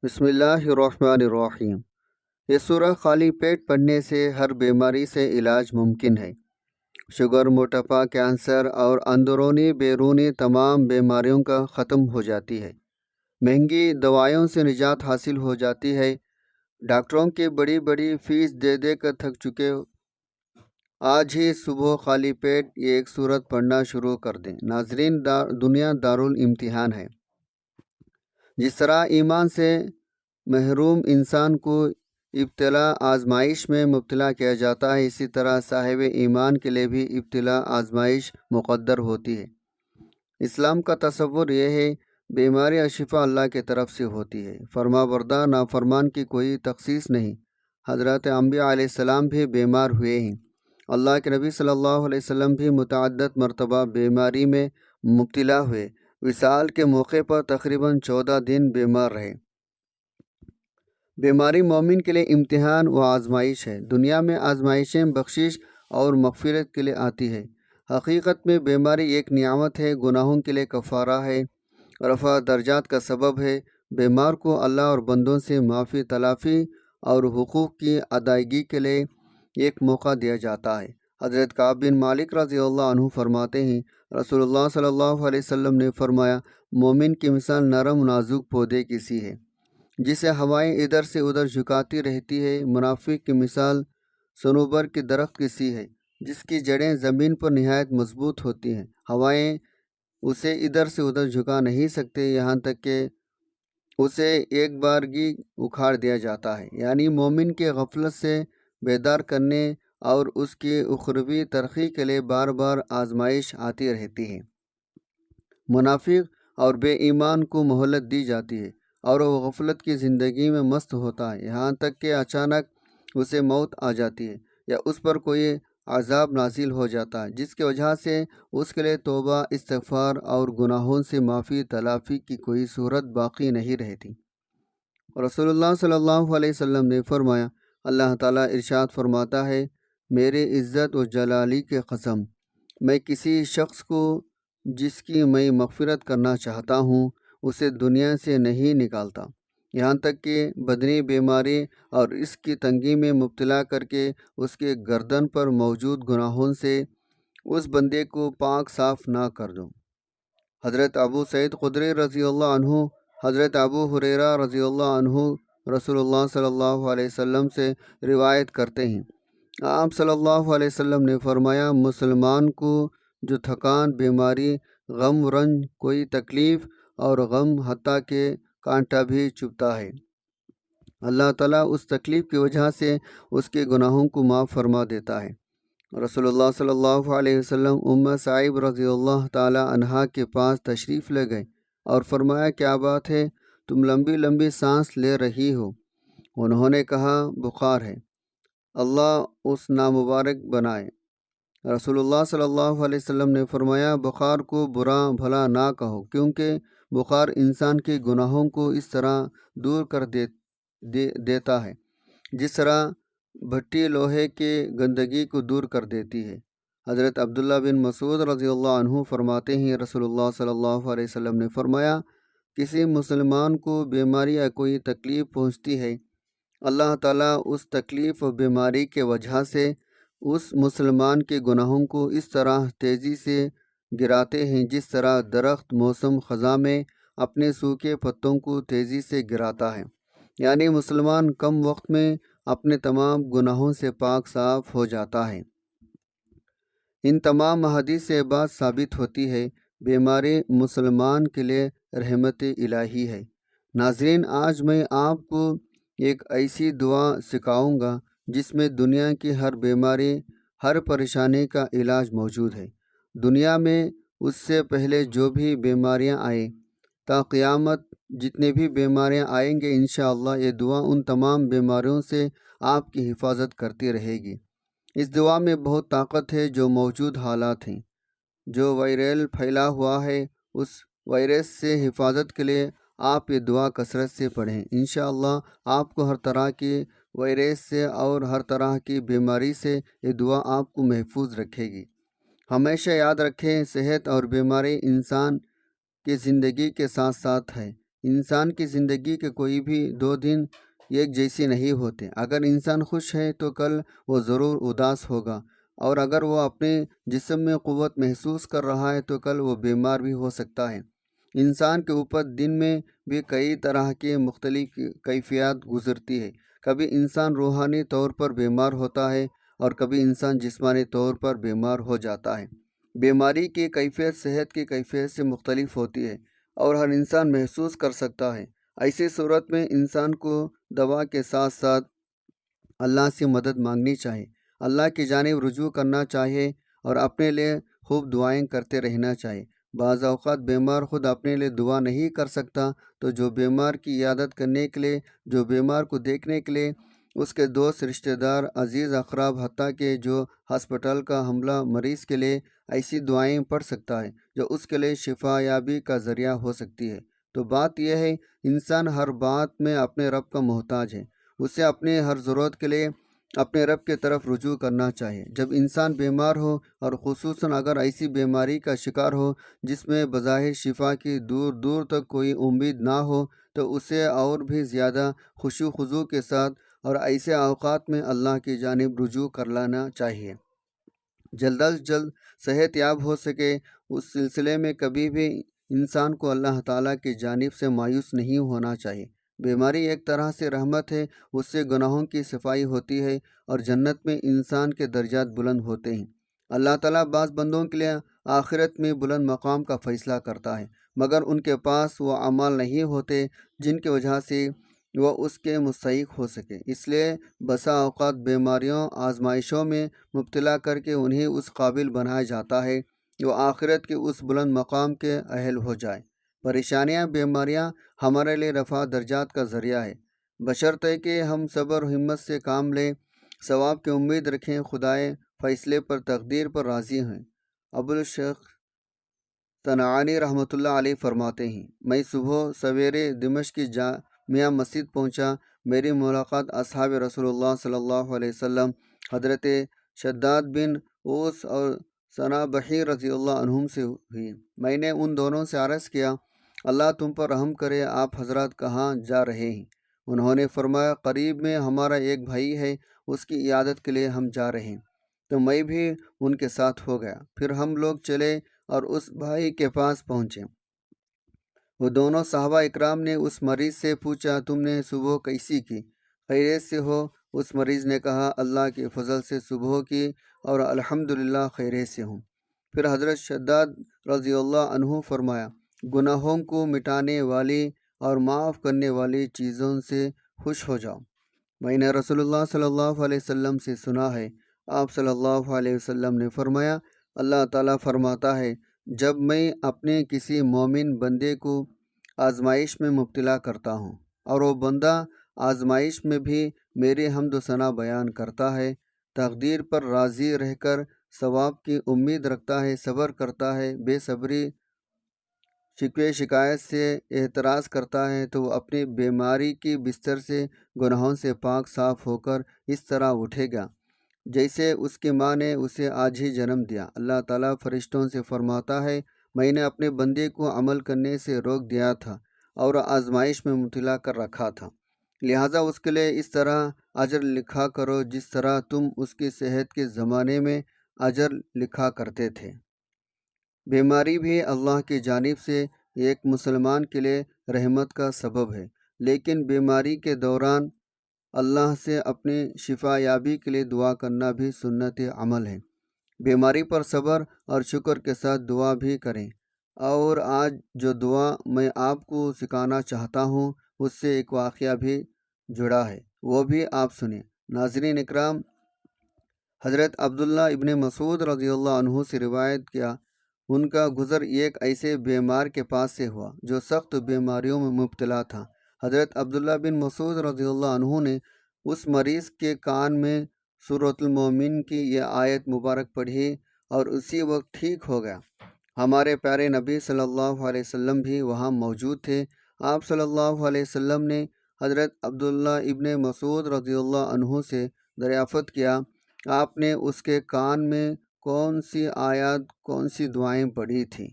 بسم اللہ الرحمن الرحیم۔ یہ سورہ خالی پیٹ پڑھنے سے ہر بیماری سے علاج ممکن ہے۔ شوگر، موٹاپا، کینسر اور اندرونی بیرونی تمام بیماریوں کا ختم ہو جاتی ہے۔ مہنگی دوائیوں سے نجات حاصل ہو جاتی ہے۔ ڈاکٹروں کی بڑی بڑی فیس دے دے کر تھک چکے آج ہی صبح خالی پیٹ یہ ایک سورت پڑھنا شروع کر دیں۔ ناظرین، دنیا دارالامتحان ہے۔ جس طرح ایمان سے محروم انسان کو ابتلا آزمائش میں مبتلا کیا جاتا ہے، اسی طرح صاحب ایمان کے لیے بھی ابتلا آزمائش مقدر ہوتی ہے۔ اسلام کا تصور یہ ہے بیماری اور شفا اللہ کی طرف سے ہوتی ہے۔ فرما بردار نافرمان کی کوئی تخصیص نہیں۔ حضرت انبیاء علیہ السلام بھی بیمار ہوئے ہیں۔ اللہ کے نبی صلی اللہ علیہ وسلم بھی متعدد مرتبہ بیماری میں مبتلا ہوئے۔ وصال کے موقع پر تقریباً 14 دن بیمار رہے۔ بیماری مومن کے لیے امتحان و آزمائش ہے۔ دنیا میں آزمائشیں بخشش اور مغفرت کے لیے آتی ہے۔ حقیقت میں بیماری ایک نعمت ہے، گناہوں کے لیے کفارہ ہے، رفع درجات کا سبب ہے۔ بیمار کو اللہ اور بندوں سے معافی تلافی اور حقوق کی ادائیگی کے لیے ایک موقع دیا جاتا ہے۔ حضرت کعب بن مالک رضی اللہ عنہ فرماتے ہیں، رسول اللہ صلی اللہ علیہ وسلم نے فرمایا، مومن کی مثال نرم نازک پودے کی سی ہے جسے ہوائیں ادھر سے ادھر جھکاتی رہتی ہے۔ منافق کی مثال صنوبر کے درخت کی سی ہے جس کی جڑیں زمین پر نہایت مضبوط ہوتی ہیں۔ ہوائیں اسے ادھر سے ادھر جھکا نہیں سکتے، یہاں تک کہ اسے ایک بارگی اکھاڑ دیا جاتا ہے۔ یعنی مومن کے غفلت سے بیدار کرنے اور اس کی اخروی ترقی کے لیے بار بار آزمائش آتی رہتی ہے۔ منافق اور بے ایمان کو مہلت دی جاتی ہے اور وہ غفلت کی زندگی میں مست ہوتا ہے، یہاں تک کہ اچانک اسے موت آ جاتی ہے یا اس پر کوئی عذاب نازل ہو جاتا ہے، جس کی وجہ سے اس کے لیے توبہ، استغفار اور گناہوں سے معافی تلافی کی کوئی صورت باقی نہیں رہتی۔ رسول اللہ صلی اللہ علیہ وسلم نے فرمایا، اللہ تعالیٰ ارشاد فرماتا ہے، میرے عزت و جلالی کے قسم، میں کسی شخص کو جس کی میں مغفرت کرنا چاہتا ہوں اسے دنیا سے نہیں نکالتا، یہاں تک کہ بدنی بیماری اور اس کی تنگی میں مبتلا کر کے اس کے گردن پر موجود گناہوں سے اس بندے کو پاک صاف نہ کر دوں۔ حضرت ابو سعید خدری رضی اللہ عنہ، حضرت ابو ہریرہ رضی اللہ عنہ رسول اللہ صلی اللہ علیہ وسلم سے روایت کرتے ہیں، آپ صلی اللہ علیہ وسلم نے فرمایا، مسلمان کو جو تھکان، بیماری، غم رنج، کوئی تکلیف اور غم حتیٰ کہ کانٹا بھی چبھتا ہے، اللہ تعالیٰ اس تکلیف کی وجہ سے اس کے گناہوں کو معاف فرما دیتا ہے۔ رسول اللہ صلی اللہ علیہ وسلم ام سعیب رضی اللہ تعالی عنہا کے پاس تشریف لے گئے اور فرمایا، کیا بات ہے، تم لمبی لمبی سانس لے رہی ہو؟ انہوں نے کہا، بخار ہے، اللہ اس نامبارک بنائے۔ رسول اللہ صلی اللہ علیہ وسلم نے فرمایا، بخار کو برا بھلا نہ کہو، کیونکہ بخار انسان کے گناہوں کو اس طرح دور کر دیتا ہے جس طرح بھٹی لوہے کے گندگی کو دور کر دیتی ہے۔ حضرت عبداللہ بن مسعود رضی اللہ عنہ فرماتے ہیں، رسول اللہ صلی اللہ علیہ وسلم نے فرمایا، کسی مسلمان کو بیماری یا کوئی تکلیف پہنچتی ہے، اللہ تعالیٰ اس تکلیف و بیماری کے وجہ سے اس مسلمان کے گناہوں کو اس طرح تیزی سے گراتے ہیں جس طرح درخت موسم خزاں میں اپنے سوکھے پتوں کو تیزی سے گراتا ہے۔ یعنی مسلمان کم وقت میں اپنے تمام گناہوں سے پاک صاف ہو جاتا ہے۔ ان تمام احادیث سے بات ثابت ہوتی ہے، بیماری مسلمان کے لیے رحمت الہی ہے۔ ناظرین، آج میں آپ کو ایک ایسی دعا سکھاؤں گا جس میں دنیا کی ہر بیماری، ہر پریشانی کا علاج موجود ہے۔ دنیا میں اس سے پہلے جو بھی بیماریاں آئیں، تا قیامت جتنے بھی بیماریاں آئیں گے، انشاءاللہ یہ دعا ان تمام بیماریوں سے آپ کی حفاظت کرتی رہے گی۔ اس دعا میں بہت طاقت ہے۔ جو موجود حالات ہیں، جو وائرل پھیلا ہوا ہے، اس وائرس سے حفاظت کے لیے آپ یہ دعا کثرت سے پڑھیں۔ انشاءاللہ آپ کو ہر طرح کی وائرس سے اور ہر طرح کی بیماری سے یہ دعا آپ کو محفوظ رکھے گی۔ ہمیشہ یاد رکھیں، صحت اور بیماری انسان کی زندگی کے ساتھ ساتھ ہے، انسان کی زندگی کے کوئی بھی 2 دن ایک جیسی نہیں ہوتے۔ اگر انسان خوش ہے تو کل وہ ضرور اداس ہوگا، اور اگر وہ اپنے جسم میں قوت محسوس کر رہا ہے تو کل وہ بیمار بھی ہو سکتا ہے۔ انسان کے اوپر دن میں بھی کئی طرح کی مختلف کیفیات گزرتی ہے۔ کبھی انسان روحانی طور پر بیمار ہوتا ہے اور کبھی انسان جسمانی طور پر بیمار ہو جاتا ہے۔ بیماری کی کیفیت صحت کی کیفیت سے مختلف ہوتی ہے اور ہر انسان محسوس کر سکتا ہے۔ ایسی صورت میں انسان کو دوا کے ساتھ ساتھ اللہ سے مدد مانگنی چاہیے، اللہ کی جانب رجوع کرنا چاہیے اور اپنے لیے خوب دعائیں کرتے رہنا چاہیے۔ بعض اوقات بیمار خود اپنے لیے دعا نہیں کر سکتا تو جو بیمار کی عیادت کرنے کے لیے، جو بیمار کو دیکھنے کے لیے اس کے دوست، رشتہ دار، عزیز اقرب، حتیٰ کہ جو ہسپتال کا حاملہ مریض کے لیے ایسی دعائیں پڑھ سکتا ہے جو اس کے لیے شفا یابی کا ذریعہ ہو سکتی ہے۔ تو بات یہ ہے، انسان ہر بات میں اپنے رب کا محتاج ہے، اسے اپنے ہر ضرورت کے لیے اپنے رب کی طرف رجوع کرنا چاہیے۔ جب انسان بیمار ہو اور خصوصاً اگر ایسی بیماری کا شکار ہو جس میں بظاہر شفا کی دور دور تک کوئی امید نہ ہو، تو اسے اور بھی زیادہ خشوع و خضوع کے ساتھ اور ایسے اوقات میں اللہ کی جانب رجوع کر لانا چاہیے۔ جلد از جلد صحت یاب ہو سکے، اس سلسلے میں کبھی بھی انسان کو اللہ تعالیٰ کی جانب سے مایوس نہیں ہونا چاہیے۔ بیماری ایک طرح سے رحمت ہے، اس سے گناہوں کی صفائی ہوتی ہے اور جنت میں انسان کے درجات بلند ہوتے ہیں۔ اللہ تعالیٰ بعض بندوں کے لیے آخرت میں بلند مقام کا فیصلہ کرتا ہے، مگر ان کے پاس وہ اعمال نہیں ہوتے جن کی وجہ سے وہ اس کے مستحق ہو سکے۔ اس لیے بسا اوقات بیماریوں، آزمائشوں میں مبتلا کر کے انہیں اس قابل بنایا جاتا ہے وہ آخرت کے اس بلند مقام کے اہل ہو جائے۔ پریشانیاں، بیماریاں ہمارے لیے رفع درجات کا ذریعہ ہے، بشرطے کہ ہم صبر و ہمت سے کام لیں، ثواب کی امید رکھیں، خدائے فیصلے پر، تقدیر پر راضی ہیں۔ ابو الشیخ صنعانی رحمۃ اللہ علیہ فرماتے ہیں، میں صبح سویرے دمشق کی جامع مسجد پہنچا۔ میری ملاقات اصحاب رسول اللہ صلی اللہ علیہ وسلم حضرت شداد بن اوس اور ثنا بحیر رضی اللہ عنہم سے ہوئی۔ میں نے ان دونوں سے عرض کیا، اللہ تم پر رحم کرے، آپ حضرات کہاں جا رہے ہیں؟ انہوں نے فرمایا، قریب میں ہمارا ایک بھائی ہے، اس کی عیادت کے لیے ہم جا رہے ہیں۔ تو میں بھی ان کے ساتھ ہو گیا۔ پھر ہم لوگ چلے اور اس بھائی کے پاس پہنچے۔ وہ دونوں صحابہ اکرام نے اس مریض سے پوچھا، تم نے صبح کیسی کی؟ خیریت سے ہو؟ اس مریض نے کہا، اللہ کے فضل سے صبح کی اور الحمدللہ خیریت سے ہوں۔ پھر حضرت شداد رضی اللہ عنہ فرمایا، گناہوں کو مٹانے والی اور معاف کرنے والی چیزوں سے خوش ہو جاؤ۔ میں نے رسول اللہ صلی اللہ علیہ وسلم سے سنا ہے، آپ صلی اللہ علیہ وسلم نے فرمایا، اللہ تعالیٰ فرماتا ہے، جب میں اپنے کسی مومن بندے کو آزمائش میں مبتلا کرتا ہوں اور وہ بندہ آزمائش میں بھی میری حمد و ثنا بیان کرتا ہے، تقدیر پر راضی رہ کر ثواب کی امید رکھتا ہے، صبر کرتا ہے، بے صبری شکوے شکایت سے اعتراض کرتا ہے، تو وہ اپنی بیماری کی بستر سے گناہوں سے پاک صاف ہو کر اس طرح اٹھے گا جیسے اس کی ماں نے اسے آج ہی جنم دیا۔ اللہ تعالیٰ فرشتوں سے فرماتا ہے، میں نے اپنے بندے کو عمل کرنے سے روک دیا تھا اور آزمائش میں مبتلا کر رکھا تھا، لہٰذا اس کے لیے اس طرح اجر لکھا کرو جس طرح تم اس کی صحت کے زمانے میں اجر لکھا کرتے تھے۔ بیماری بھی اللہ کی جانب سے ایک مسلمان کے لیے رحمت کا سبب ہے، لیکن بیماری کے دوران اللہ سے اپنی شفا یابی کے لیے دعا کرنا بھی سنت عمل ہے۔ بیماری پر صبر اور شکر کے ساتھ دعا بھی کریں۔ اور آج جو دعا میں آپ کو سکھانا چاہتا ہوں اس سے ایک واقعہ بھی جڑا ہے، وہ بھی آپ سنیں۔ ناظرین اکرام، حضرت عبداللہ ابن مسعود رضی اللہ عنہ سے روایت کیا، ان کا گزر ایک ایسے بیمار کے پاس سے ہوا جو سخت بیماریوں میں مبتلا تھا۔ حضرت عبداللہ بن مسعود رضی اللہ عنہ نے اس مریض کے کان میں سورۃ المومن کی یہ آیت مبارک پڑھی اور اسی وقت ٹھیک ہو گیا۔ ہمارے پیارے نبی صلی اللہ علیہ وسلم بھی وہاں موجود تھے۔ آپ صلی اللہ علیہ وسلم نے حضرت عبداللہ ابن مسعود رضی اللہ عنہ سے دریافت کیا، آپ نے اس کے کان میں کون سی آیات، کون سی دعائیں پڑھی تھیں؟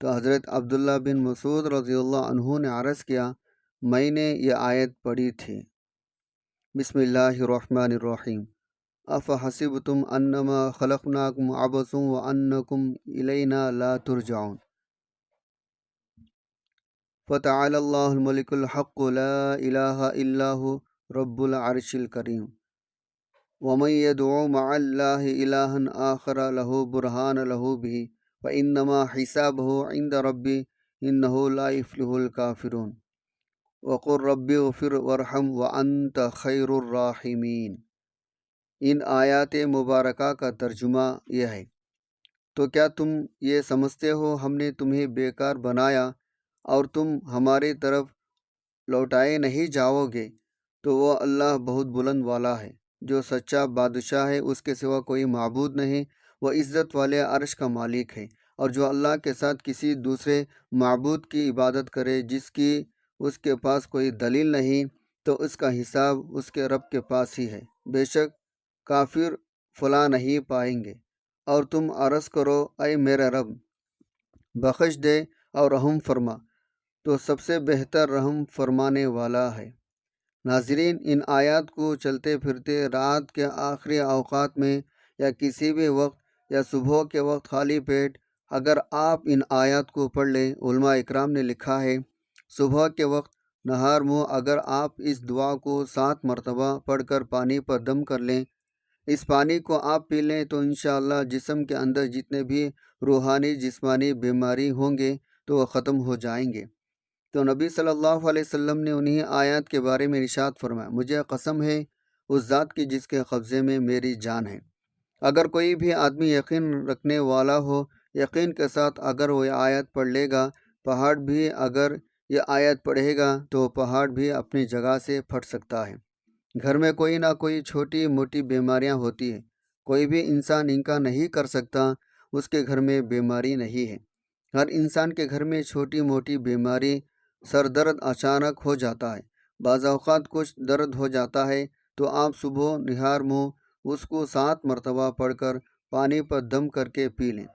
تو حضرت عبداللہ بن مسعود رضی اللہ عنہ نے عرض کیا، میں نے یہ آیت پڑھی تھی، بسم اللہ الرحمن الرحیم، افحسبتم انما خلقناکم عبثا وانکم الینا لا ترجعون، فتعالی اللہ الملک الحق لا الہ الا هو رب العرش الکریم، ومن يدعو مع الله إلها آخر له برهان له به فإنما حسابه عند ربي إنه لا يفلح الكافرون وقل رب اغفر وارحم وأنت خير الراحمين۔ ان آیات مبارکہ کا ترجمہ یہ ہے، تو کیا تم یہ سمجھتے ہو ہم نے تمہیں بیکار بنایا اور تم ہماری طرف لوٹائے نہیں جاؤ گے؟ تو وہ اللہ بہت بلند والا ہے، جو سچا بادشاہ ہے، اس کے سوا کوئی معبود نہیں، وہ عزت والے عرش کا مالک ہے، اور جو اللہ کے ساتھ کسی دوسرے معبود کی عبادت کرے جس کی اس کے پاس کوئی دلیل نہیں، تو اس کا حساب اس کے رب کے پاس ہی ہے، بے شک کافر فلاح نہیں پائیں گے۔ اور تم عرض کرو، اے میرے رب بخش دے اور رحم فرما، تو سب سے بہتر رحم فرمانے والا ہے۔ ناظرین، ان آیات کو چلتے پھرتے رات کے آخری اوقات میں یا کسی بھی وقت یا صبح کے وقت خالی پیٹ اگر آپ ان آیات کو پڑھ لیں، علماء اکرام نے لکھا ہے صبح کے وقت نہار منہ اگر آپ اس دعا کو 7 مرتبہ پڑھ کر پانی پر دم کر لیں، اس پانی کو آپ پی لیں، تو انشاءاللہ جسم کے اندر جتنے بھی روحانی جسمانی بیماری ہوں گے تو وہ ختم ہو جائیں گے۔ تو نبی صلی اللہ علیہ وسلم نے انہی آیات کے بارے میں ارشاد فرمایا، مجھے قسم ہے اس ذات کی جس کے قبضے میں میری جان ہے، اگر کوئی بھی آدمی یقین رکھنے والا ہو، یقین کے ساتھ اگر وہ یہ آیت پڑھ لے گا، پہاڑ بھی اگر یہ آیت پڑھے گا تو پہاڑ بھی اپنی جگہ سے پھٹ سکتا ہے۔ گھر میں کوئی نہ کوئی چھوٹی موٹی بیماریاں ہوتی ہیں، کوئی بھی انسان انکار نہیں کر سکتا اس کے گھر میں بیماری نہیں ہے۔ ہر انسان کے گھر میں چھوٹی موٹی بیماری، سر درد اچانک ہو جاتا ہے، بعض اوقات کچھ درد ہو جاتا ہے، تو آپ صبح نہار منہ اس کو 7 مرتبہ پڑھ کر پانی پر دم کر کے پی لیں،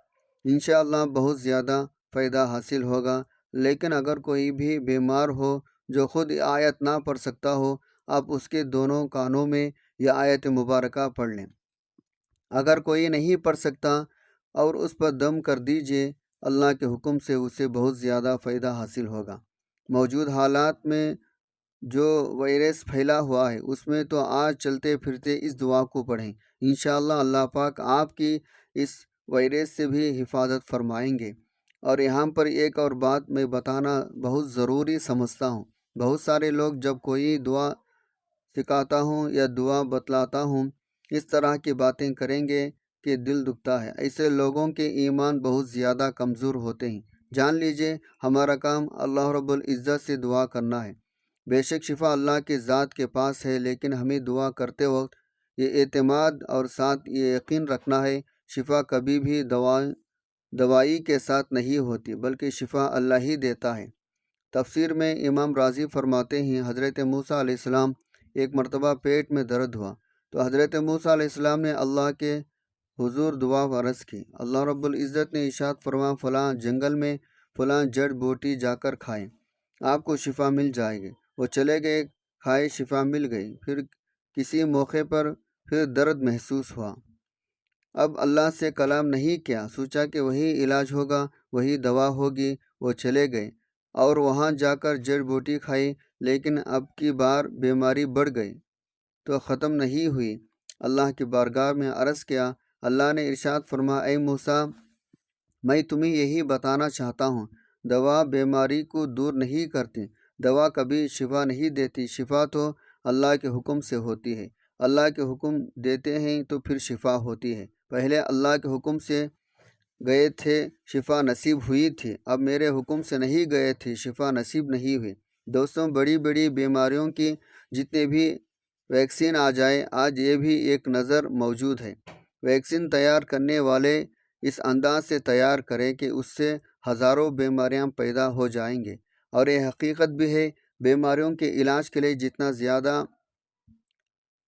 انشاءاللہ بہت زیادہ فائدہ حاصل ہوگا۔ لیکن اگر کوئی بھی بیمار ہو جو خود آیت نہ پڑھ سکتا ہو، آپ اس کے دونوں کانوں میں یہ آیت مبارکہ پڑھ لیں۔ اگر کوئی نہیں پڑھ سکتا اور اس پر دم کر دیجئے، اللہ کے حکم سے اسے بہت زیادہ فائدہ حاصل ہوگا۔ موجود حالات میں جو وائرس پھیلا ہوا ہے اس میں تو آج چلتے پھرتے اس دعا کو پڑھیں، انشاءاللہ اللہ پاک آپ کی اس وائرس سے بھی حفاظت فرمائیں گے۔ اور یہاں پر ایک اور بات میں بتانا بہت ضروری سمجھتا ہوں، بہت سارے لوگ جب کوئی دعا سکھاتا ہوں یا دعا بتلاتا ہوں اس طرح کی باتیں کریں گے کہ دل دکھتا ہے، ایسے لوگوں کے ایمان بہت زیادہ کمزور ہوتے ہیں۔ جان لیجئے ہمارا کام اللہ رب العزت سے دعا کرنا ہے، بے شک شفا اللہ کے ذات کے پاس ہے، لیکن ہمیں دعا کرتے وقت یہ اعتماد اور ساتھ یہ یقین رکھنا ہے شفا کبھی بھی دوائی کے ساتھ نہیں ہوتی، بلکہ شفا اللہ ہی دیتا ہے۔ تفسیر میں امام راضی فرماتے ہیں حضرت موسیٰ علیہ السلام ایک مرتبہ پیٹ میں درد ہوا تو حضرت موسیٰ علیہ السلام نے اللہ کے حضور دعا عرض کی، اللہ رب العزت نے ارشاد فرما فلاں جنگل میں فلاں جڑ بوٹی جا کر کھائیں، آپ کو شفا مل جائے گی۔ وہ چلے گئے، کھائے، شفا مل گئی۔ پھر کسی موقع پر پھر درد محسوس ہوا، اب اللہ سے کلام نہیں کیا، سوچا کہ وہی علاج ہوگا، وہی دوا ہوگی، وہ چلے گئے اور وہاں جا کر جڑ بوٹی کھائی، لیکن اب کی بار بیماری بڑھ گئی تو ختم نہیں ہوئی۔ اللہ کی بارگاہ میں عرض کیا، اللہ نے ارشاد فرما، اے موسیٰ میں تمہیں یہی بتانا چاہتا ہوں، دوا بیماری کو دور نہیں کرتی، دوا کبھی شفا نہیں دیتی، شفا تو اللہ کے حکم سے ہوتی ہے، اللہ کے حکم دیتے ہیں تو پھر شفا ہوتی ہے۔ پہلے اللہ کے حکم سے گئے تھے، شفا نصیب ہوئی تھی، اب میرے حکم سے نہیں گئے تھے، شفا نصیب نہیں ہوئی۔ دوستوں، بڑی بڑی بیماریوں کی جتنے بھی ویکسین آ جائے، آج یہ بھی ایک نظر موجود ہے، ویکسین تیار کرنے والے اس انداز سے تیار کریں کہ اس سے ہزاروں بیماریاں پیدا ہو جائیں گے، اور یہ حقیقت بھی ہے، بیماریوں کے علاج کے لیے جتنا زیادہ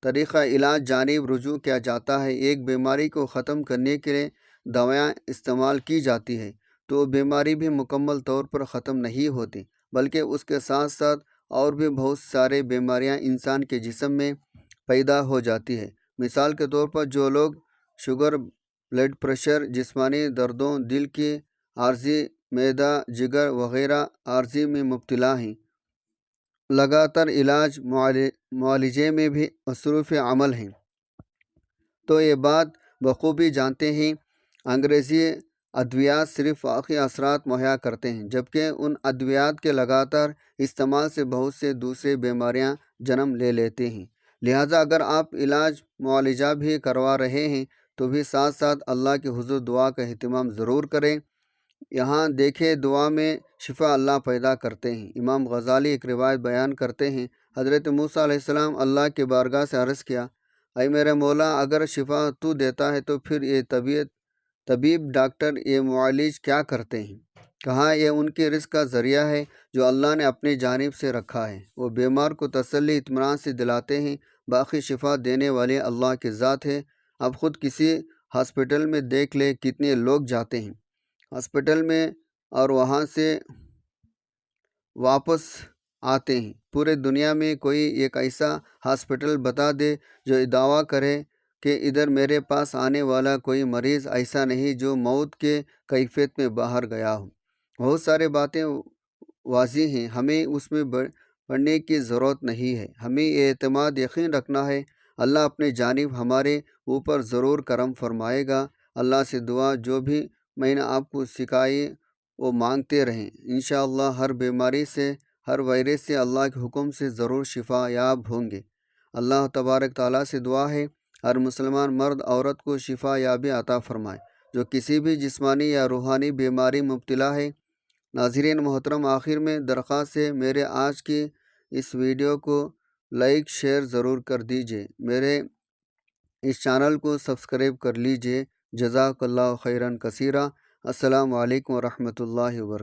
طریقہ علاج جانب رجوع کیا جاتا ہے، ایک بیماری کو ختم کرنے کے لیے دوائیں استعمال کی جاتی ہے، تو بیماری بھی مکمل طور پر ختم نہیں ہوتی، بلکہ اس کے ساتھ ساتھ اور بھی بہت سارے بیماریاں انسان کے جسم میں پیدا ہو جاتی ہے۔ مثال کے طور پر جو لوگ شوگر، بلڈ پریشر، جسمانی دردوں، دل کی عارضی، معدہ، جگر وغیرہ عارضی میں مبتلا ہیں، لگاتار علاج معالجے میں بھی مصروف عمل ہیں، تو یہ بات بخوبی جانتے ہیں انگریزی ادویات صرف واقعی اثرات مہیا کرتے ہیں، جبکہ ان ادویات کے لگاتار استعمال سے بہت سے دوسرے بیماریاں جنم لے لیتے ہیں۔ لہٰذا اگر آپ علاج معالجہ بھی کروا رہے ہیں تو بھی ساتھ ساتھ اللہ کے حضور دعا کا اہتمام ضرور کریں۔ یہاں دیکھیں، دعا میں شفا اللہ پیدا کرتے ہیں۔ امام غزالی ایک روایت بیان کرتے ہیں، حضرت موسیٰ علیہ السلام اللہ کی بارگاہ سے عرض کیا، اے میرے مولا، اگر شفا تو دیتا ہے تو پھر یہ طبیب، ڈاکٹر، یہ معالج کیا کرتے ہیں؟ کہا، یہ ان کے رزق کا ذریعہ ہے جو اللہ نے اپنی جانب سے رکھا ہے۔ وہ بیمار کو تسلی اطمینان سے دلاتے ہیں، باقی شفا دینے والے اللہ کی ذات ہے۔ اب خود کسی ہاسپٹل میں دیکھ لے، کتنے لوگ جاتے ہیں ہاسپٹل میں اور وہاں سے واپس آتے ہیں۔ پورے دنیا میں کوئی ایک ایسا ہاسپٹل بتا دے جو دعویٰ کرے کہ ادھر میرے پاس آنے والا کوئی مریض ایسا نہیں جو موت کے کیفیت میں باہر گیا ہو۔ بہت سارے باتیں واضح ہیں، ہمیں اس میں پڑھنے کی ضرورت نہیں ہے۔ ہمیں یہ اعتماد یقین رکھنا ہے، اللہ اپنی جانب ہمارے اوپر ضرور کرم فرمائے گا۔ اللہ سے دعا جو بھی میں نے آپ کو سکھائی وہ مانگتے رہیں، انشاءاللہ ہر بیماری سے، ہر وائرس سے اللہ کے حکم سے ضرور شفا یاب ہوں گے۔ اللہ تبارک تعالیٰ سے دعا ہے ہر مسلمان مرد عورت کو شفا یابی عطا فرمائے جو کسی بھی جسمانی یا روحانی بیماری مبتلا ہے۔ ناظرین محترم، آخر میں درخواست ہے، میرے آج کی اس ویڈیو کو لائک شیئر ضرور کر دیجئے، میرے اس چینل کو سبسکرائب کر لیجئے۔ جزاک اللہ خیرا کثیرا۔ السلام علیکم ورحمۃ اللہ وبرکاتہ۔